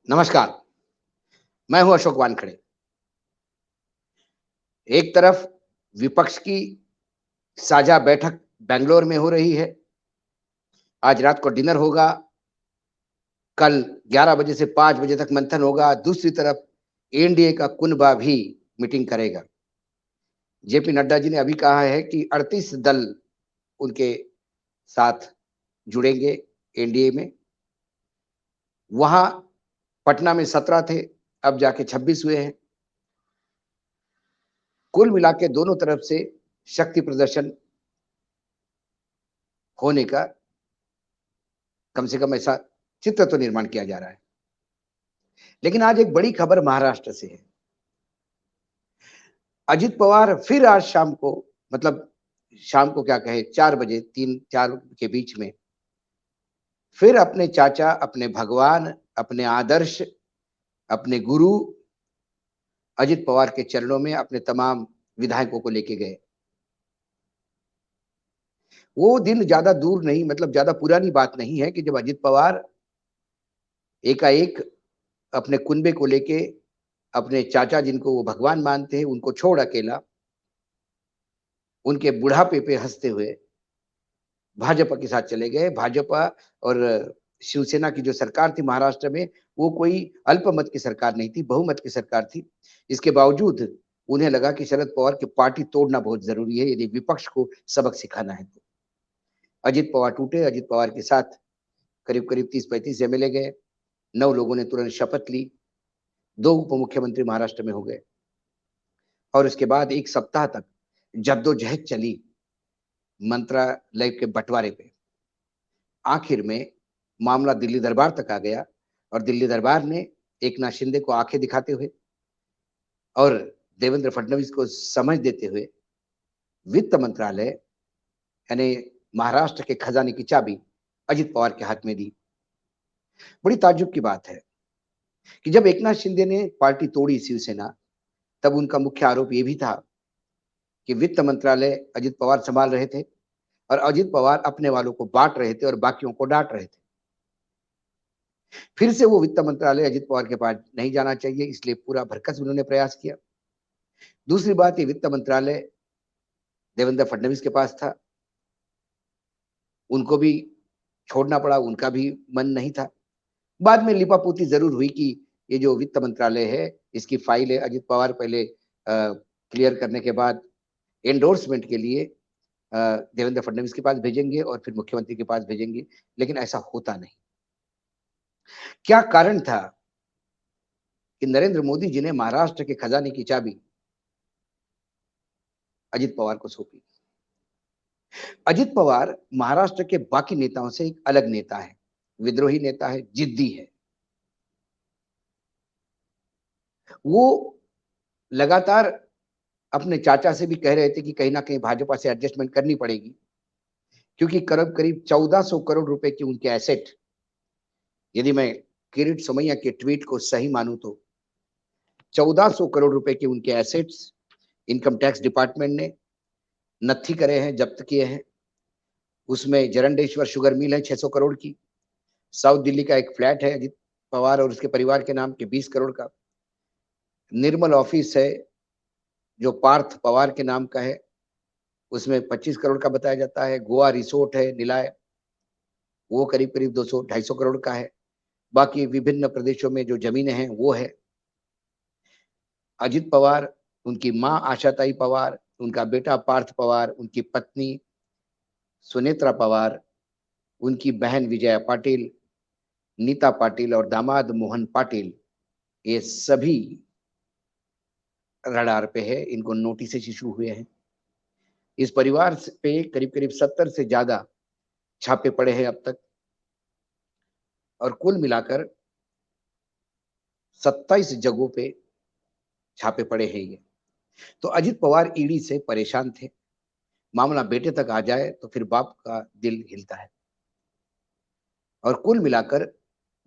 नमस्कार, मैं हूं अशोक वानखड़े। एक तरफ विपक्ष की साझा बैठक बेंगलोर में हो रही है। आज रात को डिनर होगा, कल 11 बजे से 5 बजे तक मंथन होगा। दूसरी तरफ एनडीए का कुनबा भी मीटिंग करेगा। जेपी नड्डा जी ने अभी कहा है कि 38 दल उनके साथ जुड़ेंगे एनडीए में। वहां पटना में 17 थे, अब जाके 26 हुए हैं। कुल मिला के दोनों तरफ से शक्ति प्रदर्शन होने का कम से कम ऐसा चित्र तो निर्माण किया जा रहा है। लेकिन आज एक बड़ी खबर महाराष्ट्र से है। अजित पवार फिर आज शाम को, मतलब शाम को क्या कहे, 4 बजे, 3-4 के बीच में फिर अपने चाचा, अपने भगवान, अपने आदर्श, अपने गुरु अजित पवार के चरणों में अपने तमाम विधायकों को लेके गए। वो दिन ज्यादा दूर नहीं, मतलब ज्यादा पुरानी बात नहीं है कि जब अजित पवार एकाएक अपने कुनबे को लेके, अपने चाचा जिनको वो भगवान मानते हैं, उनको छोड़ अकेला उनके बुढ़ापे पे हंसते हुए भाजपा के साथ चले गए। भाजपा और शिवसेना की जो सरकार थी महाराष्ट्र में, वो कोई अल्पमत की सरकार नहीं थी, बहुमत की सरकार थी। इसके बावजूद उन्हें लगा कि शरद पवार की पार्टी तोड़ना बहुत जरूरी है यदि विपक्ष को सबक सिखाना है तो। अजित पवार टूटे। अजित पवार के साथ करीब करीब 30-35 एमएलए गए। 9 लोगों ने तुरंत शपथ ली। 2 उप मुख्यमंत्री महाराष्ट्र में हो गए और उसके बाद एक सप्ताह तक जद्दोजहद चली मंत्रालय के बंटवारे पे। आखिर में मामला दिल्ली दरबार तक आ गया और दिल्ली दरबार ने एकनाथ शिंदे को आंखें दिखाते हुए और देवेंद्र फडणवीस को समझ देते हुए वित्त मंत्रालय यानी महाराष्ट्र के खजाने की चाबी अजित पवार के हाथ में दी। बड़ी ताज्जुब की बात है कि जब एकनाथ शिंदे ने पार्टी तोड़ी शिवसेना, तब उनका मुख्य आरोप यह भी था कि वित्त मंत्रालय अजित पवार संभाल रहे थे और अजित पवार अपने वालों को बांट रहे थे और बाकियों को डांट रहे थे। फिर से वो वित्त मंत्रालय अजित पवार के पास नहीं जाना चाहिए, इसलिए पूरा भरकस उन्होंने प्रयास किया। दूसरी बात, ये वित्त मंत्रालय देवेंद्र फडणवीस के पास था, उनको भी छोड़ना पड़ा, उनका भी मन नहीं था। बाद में लिपापोती जरूर हुई कि ये जो वित्त मंत्रालय है, इसकी फाइल है, अजित पवार पहले क्लियर करने के बाद एंडोर्समेंट के लिए देवेंद्र फडणवीस के पास भेजेंगे और फिर मुख्यमंत्री के पास भेजेंगे। लेकिन ऐसा होता नहीं। क्या कारण था कि नरेंद्र मोदी जी ने महाराष्ट्र के खजाने की चाबी अजित पवार को सौंपी? अजित पवार महाराष्ट्र के बाकी नेताओं से एक अलग नेता है, विद्रोही नेता है, जिद्दी है। वो लगातार अपने चाचा से भी कह रहे थे कि कहीं ना कहीं भाजपा से एडजस्टमेंट करनी पड़ेगी, क्योंकि करीब करीब 1400 करोड़ रुपए की उनके एसेट, यदि मैं किरीट सोमैया के ट्वीट को सही मानूं तो 1400 करोड़ रुपए के उनके एसेट्स इनकम टैक्स डिपार्टमेंट ने नत्थी करे हैं, जब्त किए हैं। उसमें जरंडेश्वर शुगर मिल है 600 करोड़ की। साउथ दिल्ली का एक फ्लैट है अजित पवार और उसके परिवार के नाम के 20 करोड़ का। निर्मल ऑफिस है जो पार्थ पवार के नाम का है, उसमें 25 करोड़ का बताया जाता है। गोवा रिसोर्ट है निलाय, वो करीब करीब 200-250 करोड़ का है। बाकी विभिन्न प्रदेशों में जो जमीनें हैं वो है। अजित पवार, उनकी माँ आशाताई पवार, उनका बेटा पार्थ पवार, उनकी पत्नी सुनेत्रा पवार, उनकी बहन विजया पाटिल, नीता पाटिल और दामाद मोहन पाटिल, ये सभी रडार पे है। इनको नोटिस इशू हुए हैं। इस परिवार पे करीब करीब 70 से ज्यादा छापे पड़े हैं अब तक और कुल मिलाकर 27 जगहों पे छापे पड़े हैं ये। तो अजित पवार ईडी से परेशान थे। मामला बेटे तक आ जाए तो फिर बाप का दिल हिलता है। और कुल मिलाकर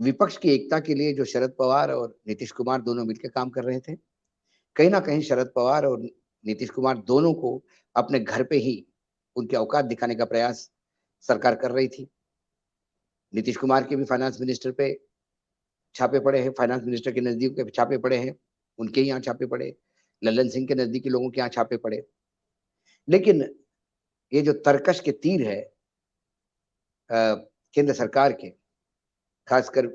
विपक्ष की एकता के लिए जो शरद पवार और नीतीश कुमार दोनों मिलकर काम कर रहे थे, कहीं ना कहीं शरद पवार और नीतीश कुमार दोनों को अपने घर पे ही उनके औकात दिखाने का प्रयास सरकार कर रही थी। नीतीश कुमार के भी फाइनेंस मिनिस्टर पे छापे पड़े हैं, फाइनेंस मिनिस्टर के नजदीक के छापे पड़े हैं, उनके यहाँ छापे पड़े, लल्लन सिंह के नजदीकी लोगों के यहाँ छापे पड़े। लेकिन ये जो तरकश के तीर है केंद्र सरकार के, खासकर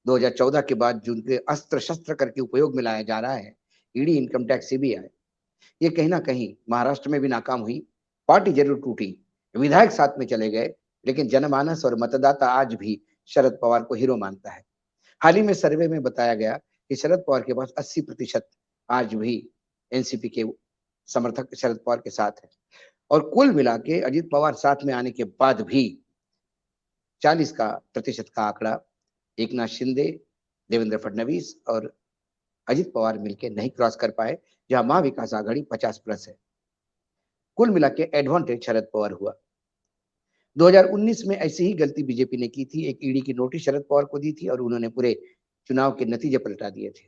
2014 के बाद जो उनके अस्त्र शस्त्र करके उपयोग में लाया जा रहा है, ईडी, इनकम टैक्स, सीबीआई, ये कहीं ना कहीं महाराष्ट्र में भी नाकाम हुई। पार्टी जरूर टूटी, विधायक साथ में चले गए, लेकिन जनमानस और मतदाता आज भी शरद पवार को हीरो मानता है। हाल ही में सर्वे में बताया गया कि शरद पवार के पास 80% आज भी एनसीपी के समर्थक शरद पवार के साथ है, और कुल मिला के अजित पवार साथ में आने के बाद भी 40% का आंकड़ा एकनाथ शिंदे, देवेंद्र फडणवीस और अजित पवार मिलकर नहीं क्रॉस कर पाए, जहां महाविकास आघाड़ी 50+ है। कुल मिला के एडवांटेज शरद पवार हुआ। 2019 में ऐसी ही गलती बीजेपी ने की थी, एक ईडी की नोटिस शरद पवार को दी थी और उन्होंने पूरे चुनाव के नतीजे पलटा दिए थे।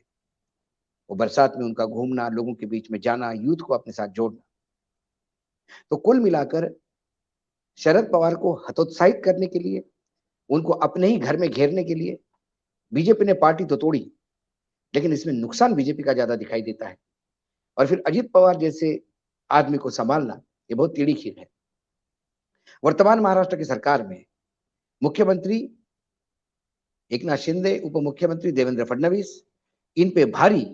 वो बरसात में उनका घूमना, लोगों के बीच में जाना, यूथ को अपने साथ जोड़ना। तो कुल मिलाकर शरद पवार को हतोत्साहित करने के लिए, उनको अपने ही घर में घेरने के लिए बीजेपी ने पार्टी तो तोड़ी, लेकिन इसमें नुकसान बीजेपी का ज्यादा दिखाई देता है। और फिर अजित पवार जैसे आदमी को संभालना ये बहुत टेढ़ी खीर है। वर्तमान महाराष्ट्र की सरकार में मुख्यमंत्री एकनाथ शिंदे, उप मुख्यमंत्री देवेंद्र फडणवीस, इन पे भारी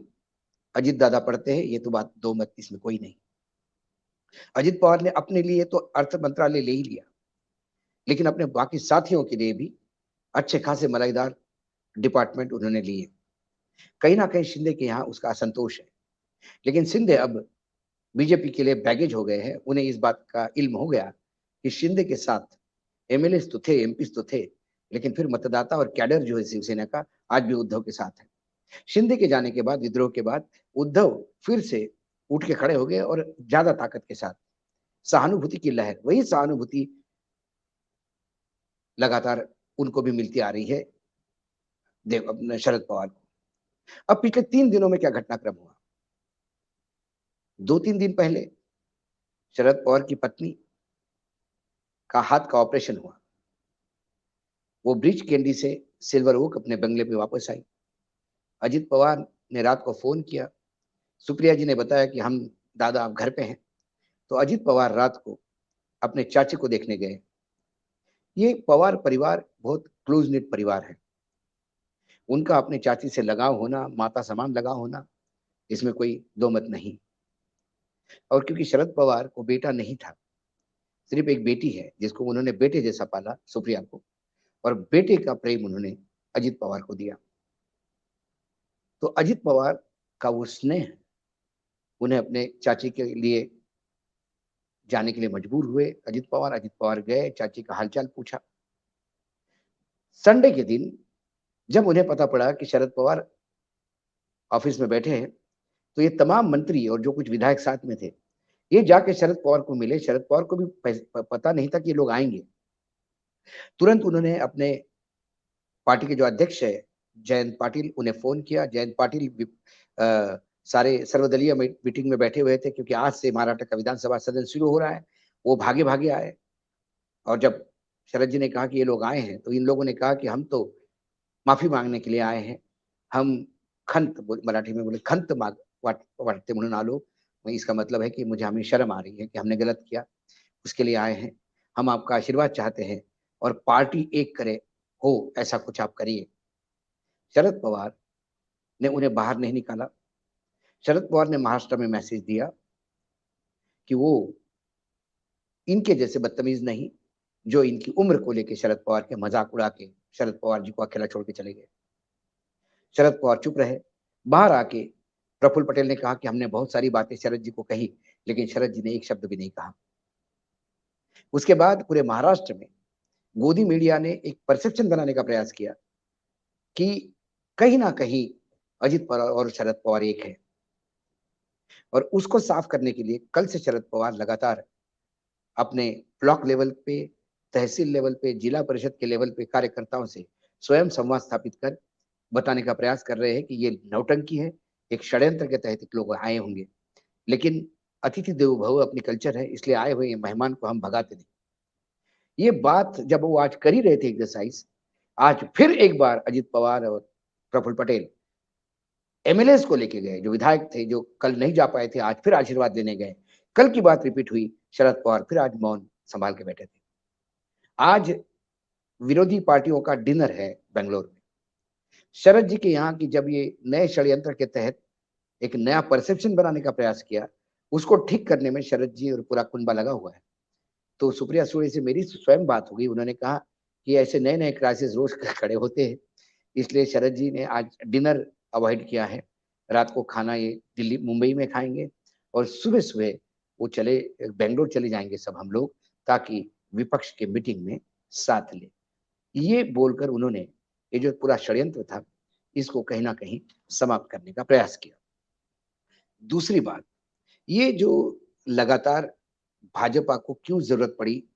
अजित दादा पड़ते हैं, ये तो बात दो मत, इसमें कोई नहीं। अजित पवार ने अपने लिए तो अर्थ मंत्रालय ले ही लिया, लेकिन अपने बाकी साथियों के लिए भी अच्छे खासे मलाईदार डिपार्टमेंट उन्होंने लिए। कहीं ना कहीं शिंदे के यहाँ उसका असंतोष है, लेकिन शिंदे अब बीजेपी के लिए बैगेज हो गए हैं। उन्हें इस बात का इल्म हो गया कि शिंदे के साथ एमएलए तो थे, एमपी तो थे, लेकिन फिर मतदाता और कैडर जो है शिवसेना का आज भी उद्धव के साथ है। शिंदे के जाने के बाद, विद्रोह के बाद, उद्धव फिर से उठ के खड़े हो गए और ज्यादा ताकत के साथ सहानुभूति की लहर, वही सहानुभूति लगातार उनको भी मिलती आ रही है देव अपने शरद पवार को। अब पिछले 3 दिनों में क्या घटनाक्रम हुआ? 2-3 दिन पहले शरद पवार की पत्नी का हाथ का ऑपरेशन हुआ। वो ब्रिज कैंडी से सिल्वर ओक अपने बंगले पे वापस आई। अजित पवार ने रात को फोन किया, सुप्रिया जी ने बताया कि हम दादा आप घर पे हैं। तो अजित पवार रात को अपने चाची को देखने गए। ये पवार परिवार बहुत क्लोज निट परिवार है। उनका अपने चाची से लगाव होना, माता समान लगाव होना, इसमें कोई दो मत नहीं। और क्योंकि शरद पवार को बेटा नहीं था, सिर्फ एक बेटी है जिसको उन्होंने बेटे जैसा पाला, सुप्रिया को, और बेटे का प्रेम उन्होंने अजित पवार को दिया। तो अजित पवार का वो स्नेह उन्हें अपने चाची के लिए जाने के लिए मजबूर हुए। अजित पवार गए, चाची का हालचाल पूछा। संडे के दिन जब उन्हें पता पड़ा कि शरद पवार ऑफिस में बैठे हैं, तो ये तमाम मंत्री और जो कुछ विधायक साथ में थे, ये जाके शरद पवार को मिले। शरद पवार को भी पता नहीं था कि ये लोग आएंगे। तुरंत उन्होंने अपने पार्टी के जो अध्यक्ष है जयंत पाटिल, उन्हें फोन किया। जयंत पाटिल सारे सर्वदलीय मीटिंग में बैठे हुए थे, क्योंकि आज से महाराष्ट्र का विधानसभा सदन शुरू हो रहा है। वो भागे भागे आए, और जब शरद जी ने कहा कि ये लोग आए हैं, तो इन लोगों ने कहा कि हम तो माफी मांगने के लिए आए हैं, हम खंत, मराठी में बोले खंत माग वाटते म्हणून आलो। इसका मतलब है कि मुझे, हमें शर्म आ रही है कि हमने गलत किया, उसके लिए आए हैं। हम आपका आशीर्वाद चाहते हैं और पार्टी एक करे, हो ऐसा कुछ आप करिए। शरद पवार ने उन्हें बाहर नहीं निकाला। शरद पवार ने महाराष्ट्र में मैसेज दिया कि वो इनके जैसे बदतमीज नहीं, जो इनकी उम्र को लेकर शरद पवार के मजाक उड़ा के शरद पवार जी को अकेला छोड़ के चले गए। शरद पवार चुप रहे। बाहर आके प्रफुल्ल पटेल ने कहा कि हमने बहुत सारी बातें शरद जी को कही, लेकिन शरद जी ने एक शब्द भी नहीं कहा। उसके बाद पूरे महाराष्ट्र में गोदी मीडिया ने एक परसेप्शन बनाने का प्रयास किया कि कहीं ना कहीं अजित पवार और शरद पवार एक है, और उसको साफ करने के लिए कल से शरद पवार लगातार अपने ब्लॉक लेवल पे, तहसील लेवल पे, जिला परिषद के लेवल पे कार्यकर्ताओं से स्वयं संवाद स्थापित कर बताने का प्रयास कर रहे हैं कि ये नौटंकी है, एक षड्यंत्र के तहत लोग आए होंगे, लेकिन अतिथि देवो भव अपनी कल्चर है, इसलिए आए हुए मेहमान को हम भगाते नहीं। ये बात जब वो आज कर ही रहे थे एक्सरसाइज, आज फिर एक बार अजित पवार और प्रफुल्ल पटेल एमएलएस को लेके गए, जो विधायक थे, जो कल नहीं जा पाए थे, आज फिर आशीर्वाद लेने गए। कल की बात रिपीट हुई, शरद पवार फिर आज मौन संभाल के बैठे थे। आज विरोधी पार्टियों का डिनर है बेंगलोर में। शरद जी के यहाँ की जब ये नए षड्यंत्र के तहत एक नया परसेप्शन बनाने का प्रयास किया, उसको ठीक करने में शरद जी और पूरा कुनबा लगा हुआ है। तो सुप्रिया सुळे से मेरी स्वयं बात हो गई, उन्होंने कहा कि ऐसे नए-नए क्राइसिस रोज खड़े होते हैं, इसलिए शरद जी ने आज डिनर अवॉइड किया है। रात को खाना ये दिल्ली मुंबई में खाएँगे और सुबह-सुबह वो चले बैंगलोर चले जाएँगे सब हम लोग, ताकि विपक्ष के मीटिंग में साथ लें। ये बोलकर उन्होंने ये जो पूरा षड्यंत्र था, इसको कहीं न कहीं समाप्त करने का प्रयास किया। दूसरी बात, ये जो लगातार भाजपा को क्यों ज़रूरत पड़ी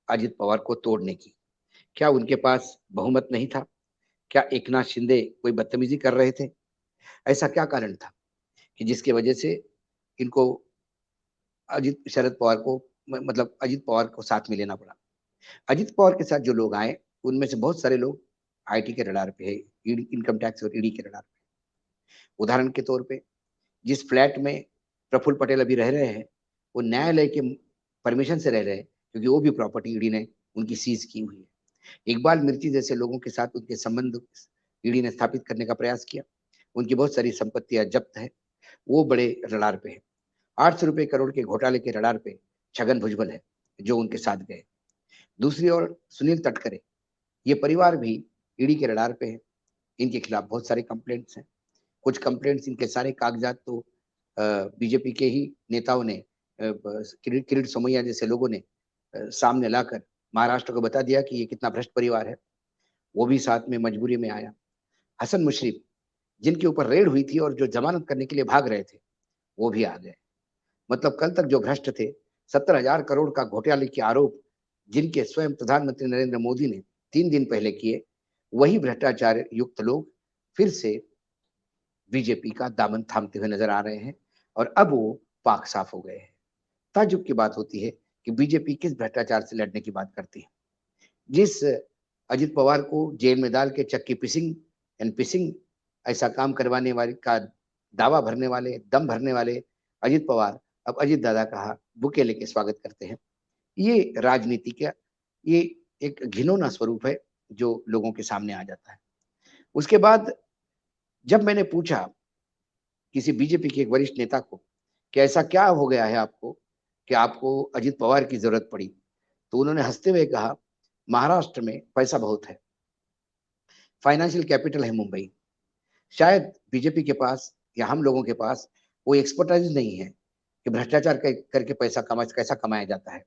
अजित पवार को तोड़ने की? क्या उनके पास बहुमत नहीं था? क्या एकनाथ शिंदे कोई बदतमीज़ी कर रहे थे? ऐसा क्या कारण था कि जिसकी वजह से इनको शरद पवार को मतलब अजित पवार को साथ में लेना पड़ा? अजित पवार के साथ जो लोग आए, उनमें से बहुत सारे लोग आईटी के रडार पे है, ईडी इनकम टैक्स और ईडी के रडार पे। उदाहरण के तौर पे जिस फ्लैट में प्रफुल्ल पटेल अभी रह रहे हैं, वो न्यायालय के परमिशन से रह रहे हैं, क्योंकि वो भी प्रॉपर्टी ईडी ने उनकी सीज़ की हुई है। इकबाल मिर्ची जैसे लोगों के साथ उनके संबंध ईडी ने स्थापित करने का प्रयास किया। उनकी बहुत सारी संपत्तियाँ जब्त हैं, वो बड़े रडार पे हैं। 800 रुपए करोड़ के घोटाले के रडार पे छगन भुजबल है, जो उनके साथ गए। दूसरी ओर सुनील तटकरे, ये परिवार भी ईडी के रडार पे है। इनके खिलाफ बहुत सारे कंप्लेंट्स हैं। कुछ कंप्लेंट्स, इनके सारे कागज़ात तो बीजेपी के ही नेताओं ने किरीट सोमैया जैसे लोगों ने सामने लाकर महाराष्ट्र को बता दिया कि ये कितना भ्रष्ट परिवार है। वो भी साथ में मजबूरी में आया। हसन मुशर्रफ, जिनके ऊपर रेड हुई थी और जो ज़मानत करने के लिए भाग रहे थे, वो भी आ गए। मतलब कल तक जो भ्रष्ट थे, 70,000 करोड़ का घोटाले के आरोप जिनके स्वयं प्रधानमंत्री नरेंद्र मोदी ने 3 दिन पहले किए, वही भ्रष्टाचार युक्त लोग फिर से बीजेपी का दामन थामते हुए नजर आ रहे हैं और अब वो पाक साफ हो गए हैं। ताज्जुब की बात होती है कि बीजेपी किस भ्रष्टाचार से लड़ने की बात करती है। जिस अजित पवार को जेल में डाल के चक्की पिसिंग एंड पिसिंग ऐसा काम करवाने वाले का दावा भरने वाले, दम भरने वाले अजित पवार अब अजित दादा का बुके लेके स्वागत करते हैं। ये राजनीति का ये एक घिनौना स्वरूप है जो लोगों के सामने आ जाता है। उसके बाद जब मैंने पूछा किसी बीजेपी के एक वरिष्ठ नेता को कि ऐसा क्या हो गया है आपको कि आपको अजित पवार की जरूरत पड़ी, तो उन्होंने हंसते हुए कहा, महाराष्ट्र में पैसा बहुत है, फाइनेंशियल कैपिटल है मुंबई, शायद बीजेपी के पास या हम लोगों के पास वो एक्सपर्टाइज नहीं है कि भ्रष्टाचार करके पैसा कैसा कमाया जाता है।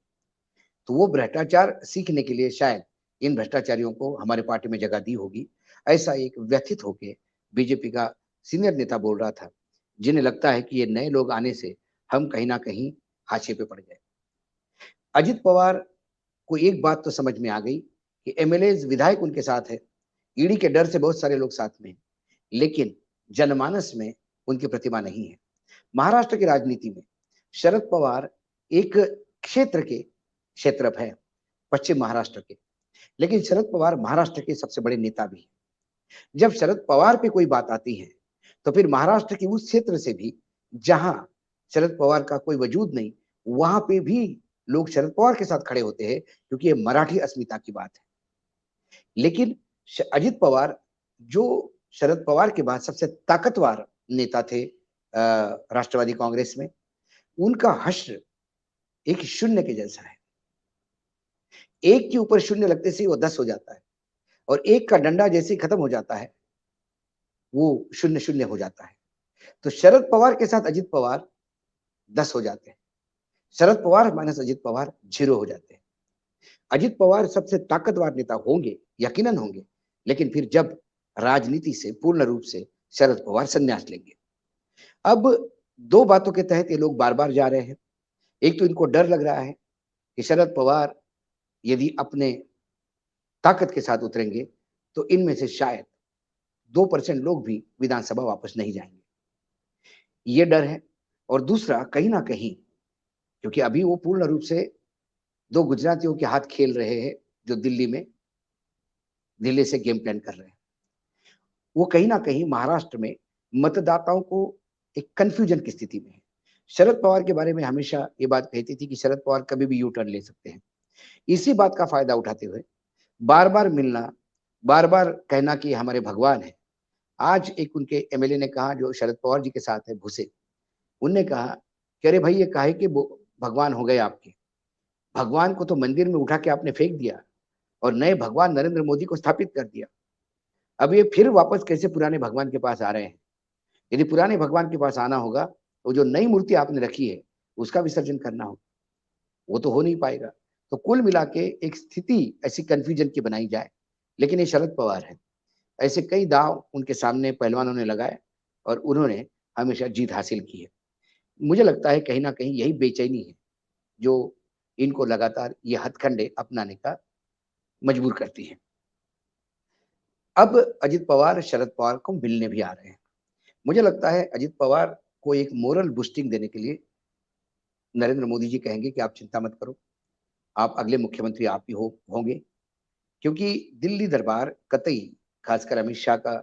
तो वो भ्रष्टाचार सीखने के लिए शायद इन भ्रष्टाचारियों को हमारे पार्टी में जगह दी होगी। ऐसा एक व्यथित होके बीजेपी का सीनियर नेता बोल रहा था, जिन्हें लगता है कि ये नए लोग आने से हम कहीं ना कहीं हाशिए पे पड़ गए। अजित पवार को एक बात तो समझ में आ गई कि एमएलए विधायक उनके साथ है, ईडी के डर से बहुत सारे लोग साथ में हैं, लेकिन जनमानस में उनकी प्रतिमा नहीं है। महाराष्ट्र की राजनीति में शरद पवार एक क्षेत्रप है, पश्चिम महाराष्ट्र के, लेकिन शरद पवार महाराष्ट्र के सबसे बड़े नेता भी हैं। जब शरद पवार पे कोई बात आती है, तो फिर महाराष्ट्र के उस क्षेत्र से भी जहां शरद पवार का कोई वजूद नहीं, वहां पे भी लोग शरद पवार के साथ खड़े होते हैं, क्योंकि ये मराठी अस्मिता की बात है। लेकिन अजित पवार, जो शरद पवार के बाद सबसे ताकतवर नेता थे राष्ट्रवादी कांग्रेस में, उनका हश्र एक शून्य के जैसा है। एक के ऊपर शून्य लगते से वो 10 हो जाता है और एक का डंडा जैसे ही खत्म हो जाता है, वो शून्य शून्य हो जाता है। तो शरद पवार के साथ अजित पवार 10 हो जाते हैं, शरद पवार माइनस अजित पवार 0 हो जाते हैं। अजित पवार सबसे ताकतवर नेता होंगे, यकीनन होंगे, लेकिन फिर जब राजनीति से पूर्ण रूप से शरद पवार संन्यास लेंगे। अब 2 बातों के तहत ये लोग बार-बार जा रहे हैं। एक तो इनको डर लग रहा है कि शरद पवार यदि अपने ताकत के साथ उतरेंगे, तो इनमें से शायद 2% लोग भी विधानसभा वापस नहीं जाएंगे। ये डर है। और दूसरा, कहीं ना कहीं क्योंकि अभी वो पूर्ण रूप से 2 गुजरातियों के हाथ खेल रहे हैं, जो दिल्ली से गेम प्लान कर रहे हैं। वो कहीं ना कहीं महाराष्ट्र में मतदाताओं को एक कंफ्यूजन की स्थिति में है। शरद पवार के बारे में हमेशा ये बात कहती थी कि शरद पवार कभी भी यू टर्न ले सकते हैं। इसी बात का फायदा उठाते हुए बार बार मिलना, बार बार कहना कि हमारे भगवान है। आज एक उनके एमएलए ने कहा जो शरद पवार जी के साथ है, भूसे, उनने कहा कि अरे भाई ये काहे के भगवान हो गए आपके? भगवान को तो मंदिर में उठा के आपने फेंक दिया और नए भगवान नरेंद्र मोदी को स्थापित कर दिया। अब ये फिर वापस कैसे पुराने भगवान के पास आ रहे हैं? यदि पुराने भगवान के पास आना होगा, तो जो नई मूर्ति आपने रखी है, उसका विसर्जन करना होगा। वो तो हो नहीं पाएगा। तो कुल मिला के एक स्थिति ऐसी कन्फ्यूजन की बनाई जाए, लेकिन ये शरद पवार हैं। ऐसे कई दाँव उनके सामने पहलवानों ने लगाए और उन्होंने हमेशा जीत हासिल की है। मुझे लगता है कहीं न कहीं यही बेचैनी है, जो इनको लगातार ये हथकंडे अपनाने का मजबूर करती है। अब अजित पवार शरद पवार को मिलने भी आ रहे हैं। मुझे लगता है अजित पवार को एक मोरल बूस्टिंग देने के लिए नरेंद्र मोदी जी कहेंगे कि आप चिंता मत करो, आप अगले मुख्यमंत्री आप ही होंगे, क्योंकि दिल्ली दरबार कतई, खासकर अमित शाह का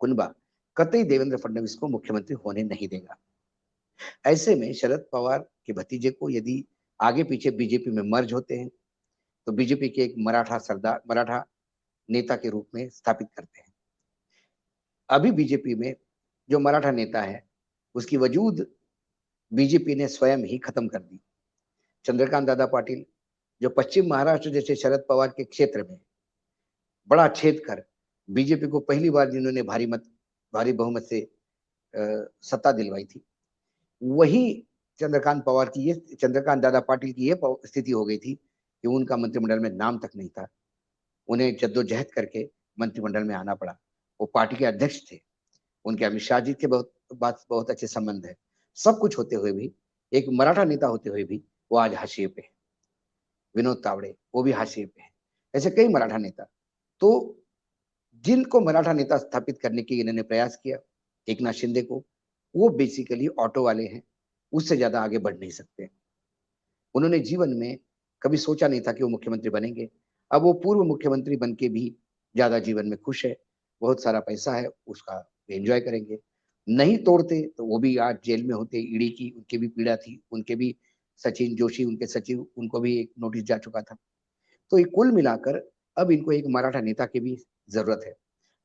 कुनबा, कतई देवेंद्र फडणवीस को मुख्यमंत्री होने नहीं देगा। ऐसे में शरद पवार के भतीजे को यदि आगे पीछे बीजेपी में मर्ज होते हैं, तो बीजेपी के एक मराठा नेता के रूप में स्थापित करते हैं। अभी बीजेपी में जो मराठा नेता है, उसकी वजूद बीजेपी ने स्वयं ही खत्म कर दी। चंद्रकांत दादा पाटिल, जो पश्चिम महाराष्ट्र जैसे शरद पवार के क्षेत्र में बड़ा छेद कर बीजेपी को पहली बार जिन्होंने भारी बहुमत से सत्ता दिलवाई थी, वही चंद्रकांत दादा पाटिल की ये स्थिति हो गई थी कि उनका मंत्रिमंडल में नाम तक नहीं था। उन्हें जद्दोजहद करके मंत्रिमंडल में आना पड़ा। वो पार्टी के अध्यक्ष थे। उनके अमित शाह जी के बहुत अच्छे संबंध है। सब कुछ होते हुए भी, एक मराठा नेता होते हुए भी वो आज हाशिए पे है। विनोद तावड़े, वो भी हाशिए पे है। ऐसे कई मराठा नेता, तो जिनको मराठा नेता स्थापित करने के इन्होंने प्रयास किया, एकनाथ शिंदे को, वो बेसिकली ऑटो वाले हैं, उससे ज्यादा आगे बढ़ नहीं सकते। उन्होंने जीवन में कभी सोचा नहीं था कि वो मुख्यमंत्री बनेंगे। अब वो पूर्व मुख्यमंत्री बन के भी ज्यादा जीवन में खुश है, बहुत सारा पैसा है, उसका एंजॉय करेंगे। नहीं तोड़ते तो वो भी आज जेल में होते। ईडी की उनकी भी पीड़ा थी, उनके भी सचिन जोशी उनके सचिव, उनको भी एक नोटिस जा चुका था। तो ये कुल मिलाकर अब इनको एक मराठा नेता की भी जरूरत है,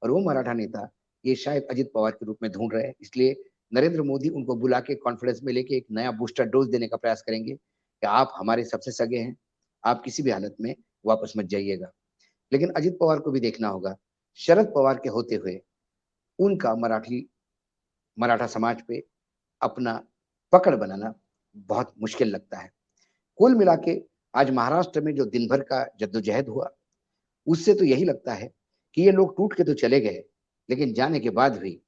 और वो मराठा नेता ये शायद अजित पवार के रूप में ढूंढ रहे हैं। इसलिए नरेंद्र मोदी उनको बुला के कॉन्फ्रेंस में लेके एक नया बूस्टर डोज देने का प्रयास करेंगे कि आप हमारे सबसे सगे हैं, आप किसी भी हालत में वापस मत जाइएगा। लेकिन अजित पवार को भी देखना होगा, शरद पवार के होते हुए उनका मराठा समाज पे अपना पकड़ बनाना बहुत मुश्किल लगता है। कुल मिला के आज महाराष्ट्र में जो दिन भर का जद्दोजहद हुआ, उससे तो यही लगता है कि ये लोग टूट के तो चले गए, लेकिन जाने के बाद भी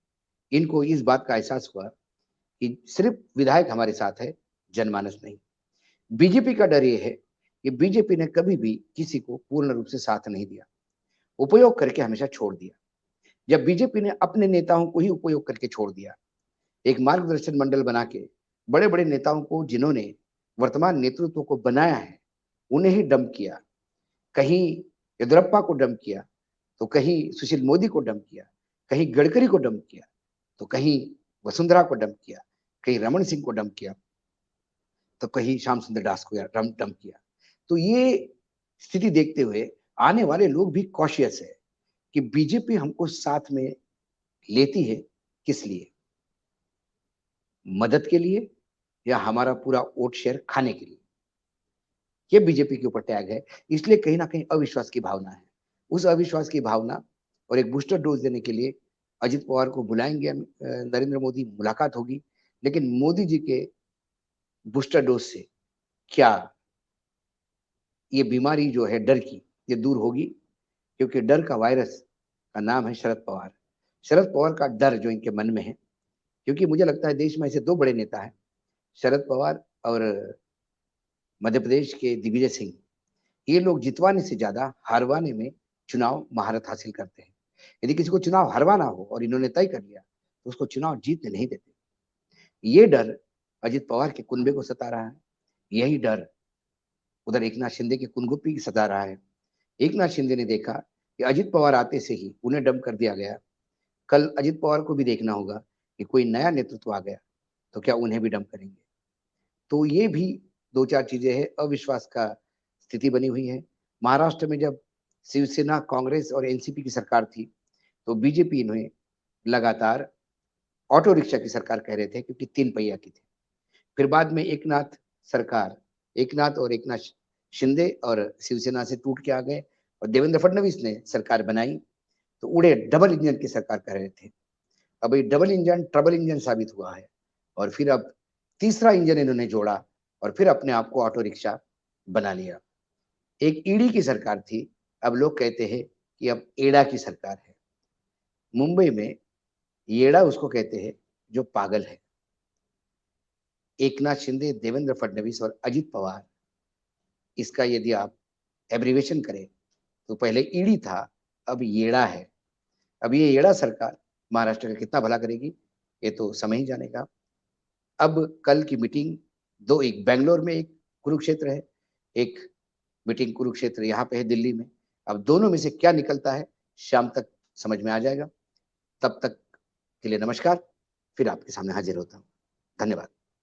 इनको इस बात का एहसास हुआ कि सिर्फ विधायक हमारे साथ है, जनमानस नहीं। बीजेपी का डर ये है कि बीजेपी ने कभी भी किसी को पूर्ण रूप से साथ नहीं दिया, उपयोग करके हमेशा छोड़ दिया। जब बीजेपी ने अपने नेताओं को ही उपयोग करके छोड़ दिया, एक मार्गदर्शन मंडल बना के बड़े बड़े नेताओं को, जिन्होंने वर्तमान नेतृत्व को बनाया है, उन्हें ही डंप किया। कहीं येदियुरप्पा को डंप किया, तो कहीं सुशील मोदी को डंप किया, कहीं गडकरी को डंप किया, तो कहीं वसुंधरा को डंप किया, कहीं रमन सिंह को डंप किया, तो कहीं श्याम सुंदर दास को डंप किया। तो ये स्थिति देखते हुए आने वाले लोग भी कॉशियस है कि बीजेपी हमको साथ में लेती है किस लिए? मदद के लिए या हमारा पूरा वोट शेयर खाने के लिए? ये बीजेपी के ऊपर टैग है। इसलिए कहीं ना कहीं अविश्वास की भावना है। उस अविश्वास की भावना और एक बूस्टर डोज देने के लिए अजित पवार को बुलाएंगे नरेंद्र मोदी, मुलाकात होगी। लेकिन मोदी जी के बूस्टर डोज से क्या ये बीमारी जो है डर की, ये दूर होगी? क्योंकि डर का वायरस का नाम है शरद पवार। शरद पवार का डर जो इनके मन में है, क्योंकि मुझे लगता है देश में ऐसे दो बड़े नेता हैं, शरद पवार और मध्य प्रदेश के दिग्विजय सिंह। ये लोग जितवाने से ज्यादा हारवाने में चुनाव महारत हासिल करते हैं। यदि किसी को चुनाव हरवाना हो और इन्होंने तय कर लिया, तो उसको चुनाव जीतने नहीं देते। ये डर अजित पवार के कुनबे को सता रहा है। यही डर उधर एकनाथ शिंदे के कुनगुप्पी की सता रहा है। एकनाथ शिंदे ने देखा कि अजित पवार आते से ही उन्हें डंप कर दिया गया, कल अजित पवार को भी देखना होगा कि कोई नया नेतृत्व आ गया तो क्या उन्हें भी डंप करेंगे। तो ये भी 2-4 चीजें हैं, अविश्वास का स्थिति बनी हुई है। महाराष्ट्र में जब शिवसेना, कांग्रेस और एनसीपी की सरकार थी, तो बीजेपी इन्हें लगातार ऑटो रिक्शा की सरकार कह रहे थे क्योंकि 3 पहिया की थी। फिर बाद में एकनाथ और एकनाथ शिंदे और शिवसेना से टूट के आ गए और देवेंद्र फडणवीस ने सरकार बनाई, तो उड़े डबल इंजन की सरकार कर रहे थे। अब ये डबल इंजन ट्रबल इंजन साबित हुआ है और फिर अब तीसरा इंजन इन्होंने जोड़ा और फिर अपने आप को ऑटो रिक्शा बना लिया। एक ईडी की सरकार थी, अब लोग कहते हैं कि अब एड़ा की सरकार है। मुंबई में येड़ा उसको कहते हैं जो पागल है। एकनाथ शिंदे, देवेंद्र फडणवीस और अजित पवार, इसका यदि आप एब्रीवेशन करें तो पहले ईडी था, अब येड़ा है। अब ये येड़ा सरकार महाराष्ट्र का कितना भला करेगी, ये तो समय ही जानेगा। अब कल की मीटिंग दो, एक बेंगलोर में, एक कुरुक्षेत्र है, एक मीटिंग कुरुक्षेत्र यहाँ पे है दिल्ली में। अब दोनों में से क्या निकलता है शाम तक समझ में आ जाएगा। तब तक के लिए नमस्कार, फिर आपके सामने हाजिर होता हूँ। धन्यवाद।